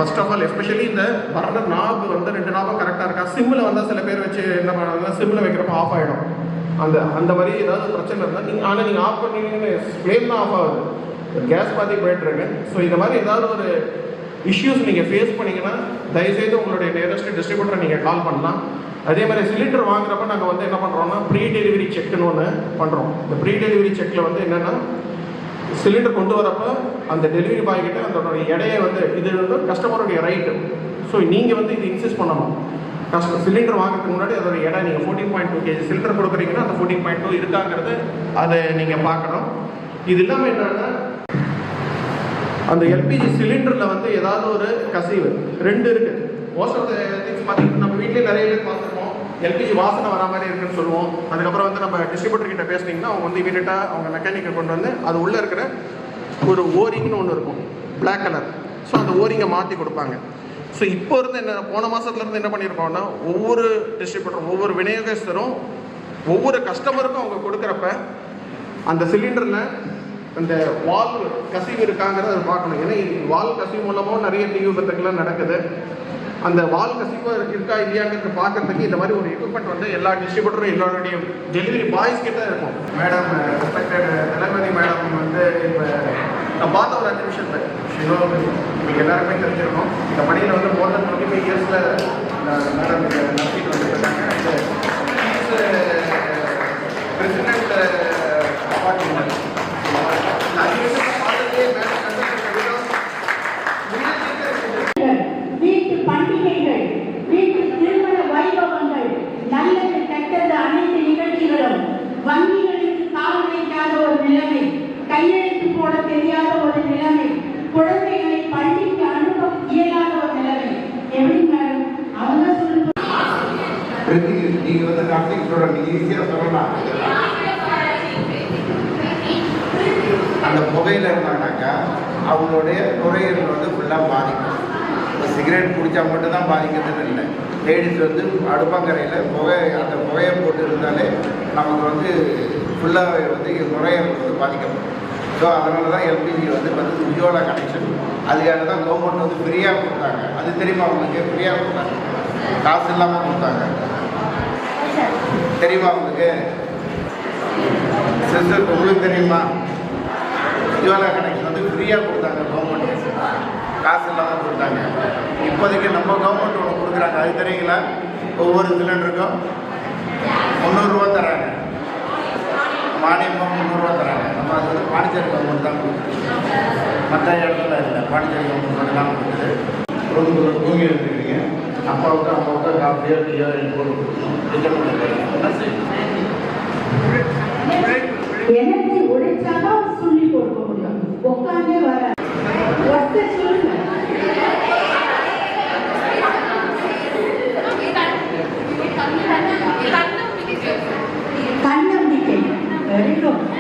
First of all especially இந்த வர்ற நாப் வந்து 2 நாபும் கரெக்டாக இருக்கா. சிம்மில் வந்தால் சில பேர் வச்சு என்ன பண்ணுவாங்கன்னா சிம்மில் வைக்கிறப்ப ஆஃப் ஆகிடும். அந்த மாதிரி ஏதாவது பிரச்சனை இருந்தால் நீங்கள் ஆஃப் பண்ணீங்கன்னு ஃப்ளேம் தான் ஆஃப் ஆகுது, கேஸ் பாதி போயிட்டுருக்கு. ஸோ இந்த மாதிரி ஏதாவது ஒரு இஷ்யூஸ் நீங்கள் ஃபேஸ் பண்ணிங்கன்னா தயவுசெய்து உங்களுடைய நியரஸ்ட் டிஸ்ட்ரிபியூட்டரை நீங்கள் கால் பண்ணலாம். அதே மாதிரி சிலிண்டர் வாங்குறப்ப நாங்கள் வந்து என்ன பண்ணுறோம்னா ப்ரீ டெலிவரி செக்னு ஒன்று பண்ணுறோம். இந்த ப்ரீ டெலிவரி செக்கில் வந்து என்னென்னா சிலிண்டர் கொண்டு வரப்போ அந்த டெலிவரி பாய் கிட்ட அதோட எடையை வந்து இது வந்து கஸ்டமருடைய ரைட்டு. ஸோ நீங்கள் வந்து இது இன்சிஸ்ட் பண்ணணும். சிலிண்டர் வாங்குறதுக்கு முன்னாடி அதோட எடை நீங்கள் 14.2 kg சிலிண்டர் கொடுக்குறீங்கன்னா அந்த 14.2 இருக்காங்கிறது அதை நீங்கள் பார்க்கணும். இது இல்லாமல் என்னென்னா அந்த எல்பிஜி சிலிண்டரில் வந்து ஏதாவது ஒரு கசிவு 2 இருக்குது. மோஸ்ட் ஆஃப் த திங்ஸ் பார்த்தீங்கன்னா நம்ம வீட்டிலே நிறைய பேர் பார்த்துருப்போம், எல்பிஜி வாசனை வரா மாதிரி இருக்குன்னு சொல்லுவோம். அதுக்கப்புறம் வந்து நம்ம டிஸ்ட்ரிபியூட்டர் கிட்ட பேசினீங்கன்னா அவங்க வந்து இமீடியட்டாக அவங்க மெக்கானிக்கை கொண்டு வந்து அது உள்ளே இருக்கிற ஒரு ஓரிங்னு ஒன்று இருக்கும் பிளாக் கலர். ஸோ அந்த ஓரிங்கை மாற்றி கொடுப்பாங்க. ஸோ இப்போ இருந்து என்ன போன மாதத்துலேருந்து என்ன பண்ணியிருக்கோம்னா ஒவ்வொரு டிஸ்ட்ரிபியூட்டரும் ஒவ்வொரு விநியோகஸ்தரும் ஒவ்வொரு கஸ்டமருக்கும் அவங்க கொடுக்குறப்ப அந்த சிலிண்டரில் அந்த வால் கசிவு இருக்காங்கிறத அதை பார்க்கணும். ஏன்னா வால் கசிவு மூலமாக நிறைய தீ விபத்துக்கெல்லாம் நடக்குது. அந்த வால் கசிவு இருக்கா இல்லையாங்கிறது பார்க்கறதுக்கு இந்த மாதிரி ஒரு எக்யூப்மெண்ட் வந்து எல்லா டிஸ்ட்ரிபியூட்டரும் எல்லாருடைய டெலிவரி பாய்ஸ் கிட்ட இருக்கும். மேடம் ரெஸ்பெக்டட் தளபதி மேடம் வந்து இப்போ நான் பார்த்த ஒரு 5 நிமிஷத்தில் நீங்கள் எல்லாருமே தெரிஞ்சிருக்கோம். இந்த பணியில் வந்து மோர் தென் 25 இயர்ஸில் மேடம் நடத்திட்டு வந்துருக்காங்க. பிரசிடென்ட் அவார்ட் வீட்டு பண்டிகைகள், வீட்டு திருமண வைபவங்கள், நல்லது கெட்டது அனைத்து நிகழ்ச்சிகளும் வங்கிகளுக்கு கால் வைக்காத ஒரு நிலைமை, கையெழுத்து போட தெரியாத ஒரு நிலைமை, குழந்தைகளை பள்ளிக்கு அனுப்ப இயலாத ஒரு நிலைமை. எப்படி மேடம் அவங்க சொல்லுங்க. நீங்க வந்து நர்சிங் ஸ்டூடெண்ட், நீங்க ஈஸியா சொல்லலாம். அந்த புகையில இருந்தாங்கனாக்கா அவங்களுடைய நுரையீரல் வந்து ஃபுல்லாக பாதிக்கும். இப்போ சிகரெட் குடித்தா மட்டும்தான் பாதிக்கிறதுன்னு இல்லை. லேடிஸ் வந்து அடுப்பாங்கரையில் அந்த புகையை போட்டு இருந்தாலே நமக்கு வந்து ஃபுல்லாக வந்து நுரையீரல் வந்து பாதிக்கப்படும். ஸோ அதனால தான் எல்பிஜி வந்து உஜ்வாலா கனெக்ஷன் அதுக்காக தான் கவர்மெண்ட் வந்து ஃப்ரீயாக கொடுத்தாங்க. அது தெரியுமா அவங்களுக்கு? ஃப்ரீயாக கொடுத்தாங்க, காசு இல்லாமல் கொடுத்தாங்க. தெரியுமா உங்களுக்கு? சிஸ்டர் உங்களுக்கு தெரியுமா? உஜ்வாலா கனெக்ஷன் வந்து ஃப்ரீயாக கொடுத்தாங்க, கவர்மெண்ட் காசு இல்லாமல் கொடுத்தாங்க. இப்போதைக்கு நம்ம கவர்மெண்ட் ஒன்று கொடுக்குறாங்க, அது தெரியுங்களா? ஒவ்வொரு சிலிண்டருக்கும் 300 ரூபா தராங்க, மானியமாக 300 ரூபா தராங்க. நம்ம அது வந்து பாண்டிச்சேரி கவர்மெண்ட் தான் கொடுக்குது, மற்ற இடத்துல இல்லை. பாண்டிச்சேரி கவர்மெண்ட் மட்டும் தான் கொடுக்குது. ரொம்ப தூங்கி எடுத்துக்கிறீங்க, அப்பாவுக்கு காஃபியோ டீயோ போட்டு கொடுக்கணும். எனக்கு உழைச்சாதான் சொல்லி கொடுக்க முடியும், உட்காந்தே வர சொல்லுங்க. கண்ணம்பிக்கை வெரி குட்.